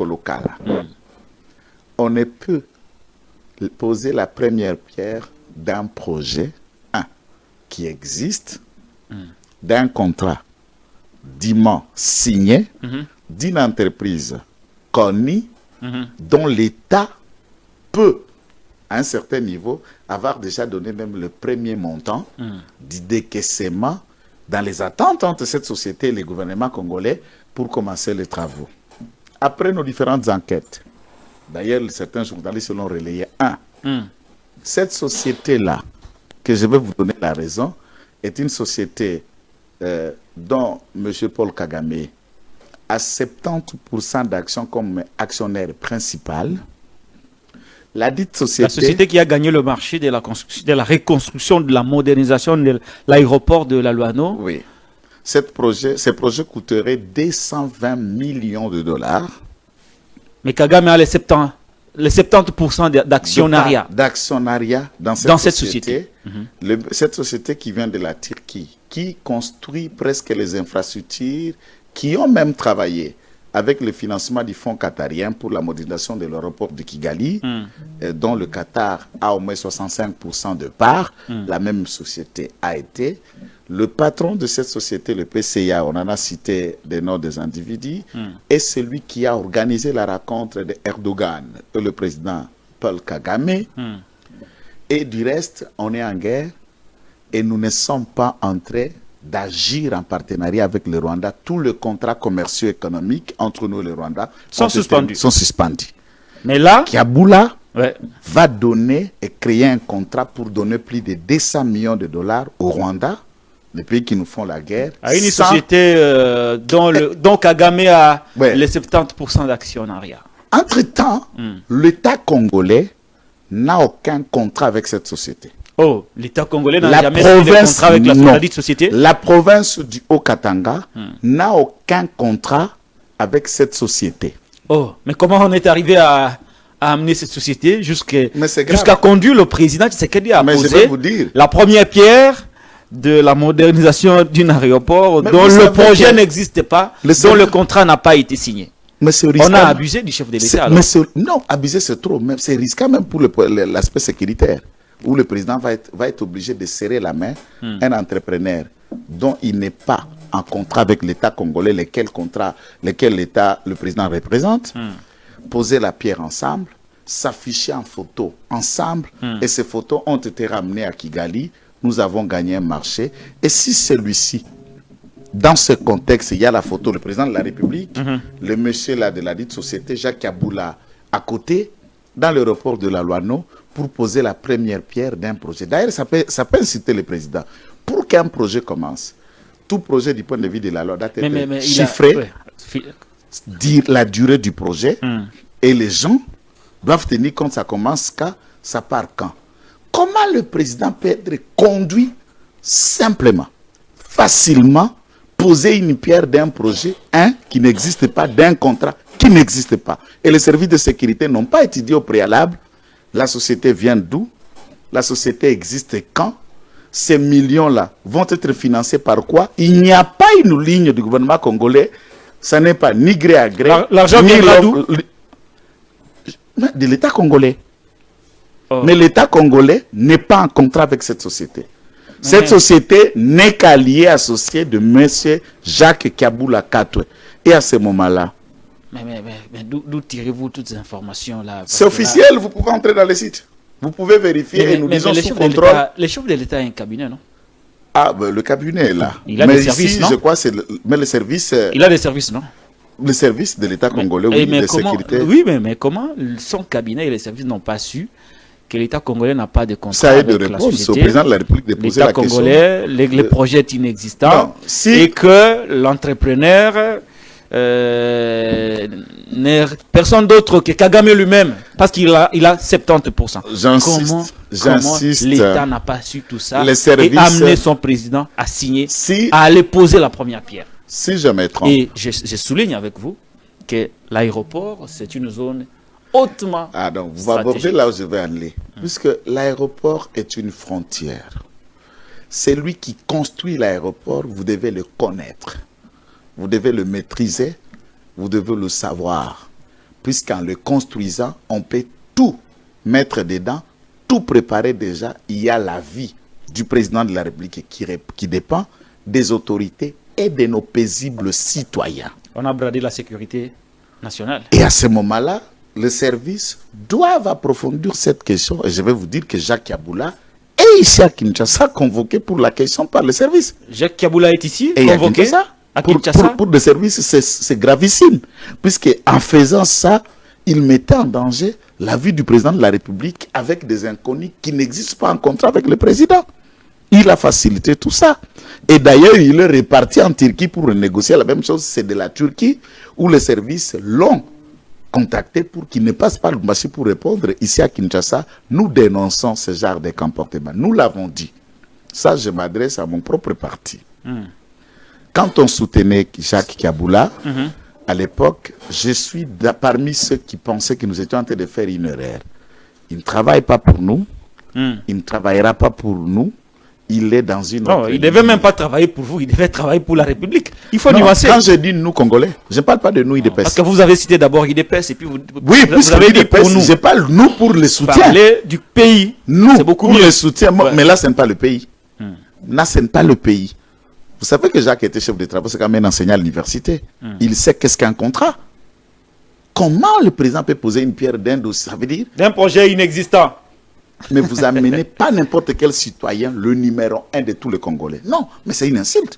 local. On ne peut poser la première pierre d'un projet qui existe, d'un contrat dûment signé, d'une entreprise connue, dont l'État peut, à un certain niveau, avoir déjà donné même le premier montant du décaissement dans les attentes entre cette société et le gouvernement congolais pour commencer les travaux. Après nos différentes enquêtes, d'ailleurs, certains journalistes l'ont relayé. Cette société-là, que je vais vous donner la raison, est une société dont M. Paul Kagame a 70% d'actions comme actionnaire principal. La dite société... La société qui a gagné le marché de la reconstruction, de la modernisation de l'aéroport de la Luano. Oui. Ces projets coûteraient 220 millions de dollars. Mais Kagame a les 70% d'actionnariat. D'actionnariat dans cette société. Cette société qui vient de la Turquie, qui construit presque les infrastructures, qui ont même travaillé avec le financement du fonds qatarien pour la modernisation de l'aéroport de Kigali, dont le Qatar a au moins 65% de part. La même société a été. Le patron de cette société, le PCA, on en a cité des noms des individus, est celui qui a organisé la rencontre d'Erdogan et le président Paul Kagame. Et du reste, on est en guerre et nous ne sommes pas en train d'agir en partenariat avec le Rwanda. Tous les contrats commerciaux et économiques entre nous et le Rwanda sont suspendus. Mais là, Kiaboula va donner et créer un contrat pour donner plus de 200 millions de dollars au Rwanda, les pays qui nous font la guerre. À une société dont Kagame a les 70% d'actionnariat. Entre-temps, l'État congolais n'a aucun contrat avec cette société. Oh, l'État congolais n'a jamais signé de contrat avec la dite société. La province du Haut-Katanga n'a aucun contrat avec cette société. Oh, mais comment on est arrivé à amener cette société jusqu'à conduire le président Tshisekedi à poser la première pierre de la modernisation d'un aéroport dont le projet n'existe pas, dont le contrat n'a pas été signé. On a abusé du chef de l'État. Non, abuser c'est trop. C'est risqué même pour l'aspect sécuritaire, où le président va être obligé de serrer la main un entrepreneur dont il n'est pas en contrat avec l'État congolais, lequel le président représente, poser la pierre ensemble, s'afficher en photo ensemble, et ces photos ont été ramenées à Kigali. Nous avons gagné un marché. Et si celui-ci, dans ce contexte, il y a la photo, le président de la République, le monsieur là de la dite société, Jacques Kaboula, à côté, dans l'aéroport de la Luano, pour poser la première pierre d'un projet. D'ailleurs, ça peut inciter le président. Pour qu'un projet commence, tout projet du point de vue de la loi doit être chiffré, dire la durée du projet, et les gens doivent tenir compte, ça commence quand, ça part quand. Comment le président peut être conduit simplement, facilement, poser une pierre d'un projet, qui n'existe pas, d'un contrat qui n'existe pas. Et les services de sécurité n'ont pas étudié au préalable. La société vient d'où? La société existe quand? Ces millions-là vont être financés par quoi? Il n'y a pas une ligne du gouvernement congolais. Ça n'est pas ni gré à gré. L'argent vient d'où? De l'État congolais. Oh. Mais l'État congolais n'est pas en contrat avec cette société. Cette société n'est qu'à lié associé de M. Jacques Kaboula Katwe. Et à ce moment-là... Mais d'où tirez-vous toutes ces informations-là? C'est officiel, vous pouvez entrer dans le site. Vous pouvez vérifier et nous disons sous contrôle. Les chefs de l'État ont un cabinet, non? Ah, ben, le cabinet est là. Il a des services, non? Je crois c'est mais le service... Il a des services, non? Le service de l'État congolais, oui, de sécurité. Oui, mais comment son cabinet et les services n'ont pas su que l'État congolais n'a pas de contrat ça avec de la répondre, société? c'est au président de la République de poser la question. L'État congolais, les projets est inexistant et que l'entrepreneur n'est personne d'autre que Kagame lui-même, parce qu'il a 70%. Comment l'État n'a pas su tout ça et amener son président à signer, à aller poser la première pierre? Si je me trompe. Et je souligne avec vous que l'aéroport, c'est une zone hautement donc vous abordez là où je vais aller. Puisque l'aéroport est une frontière. Celui qui construit l'aéroport, vous devez le connaître. Vous devez le maîtriser vous devez le savoir. Puisqu'en le construisant, on peut tout mettre dedans, tout préparer déjà. Il y a la vie du président de la République qui dépend des autorités et de nos paisibles citoyens. On a bradé la sécurité nationale. Et à ce moment-là, les services doivent approfondir cette question. Et je vais vous dire que Jacques Yaboula est ici à Kinshasa, convoqué pour la question par les services. Jacques Yaboula est ici, et convoqué à Kinshasa. Pour des services, c'est gravissime. Puisque en faisant ça, il mettait en danger la vie du président de la République avec des inconnus qui n'existent pas en contrat avec le président. Il a facilité tout ça. Et d'ailleurs, il est reparti en Turquie pour renégocier la même chose. C'est de la Turquie où les services l'ont contacté pour qu'il ne passe pas le marché pour répondre. Ici à Kinshasa, nous dénonçons ce genre de comportement. Nous l'avons dit. Ça, je m'adresse à mon propre parti. Quand on soutenait Jacques Yaboula, à l'époque, je suis parmi ceux qui pensaient que nous étions en train de faire une erreur. Il ne travaille pas pour nous. Il ne travaillera pas pour nous. Il est dans une autre... Non, il ne devait même pas travailler pour vous, il devait travailler pour la République. Il faut nuancer. Quand je dis nous, Congolais, je ne parle pas de nous, IDPS. Parce que vous avez cité d'abord IDPS et puis vous avez dit pour nous. Je parle nous pour le soutien. Parler du pays, nous, c'est beaucoup pour mieux. Le soutien. Ouais. Mais là, ce n'est pas le pays. Là, ce n'est pas le pays. Vous savez que Jacques était chef de travaux, c'est quand même un enseignant à l'université. Il sait qu'est-ce qu'un contrat. Comment le président peut poser une pierre d'un dossier? Ça veut dire d'un projet inexistant. Mais vous amenez pas n'importe quel citoyen le numéro 1 de tous les Congolais. Non, mais c'est une insulte.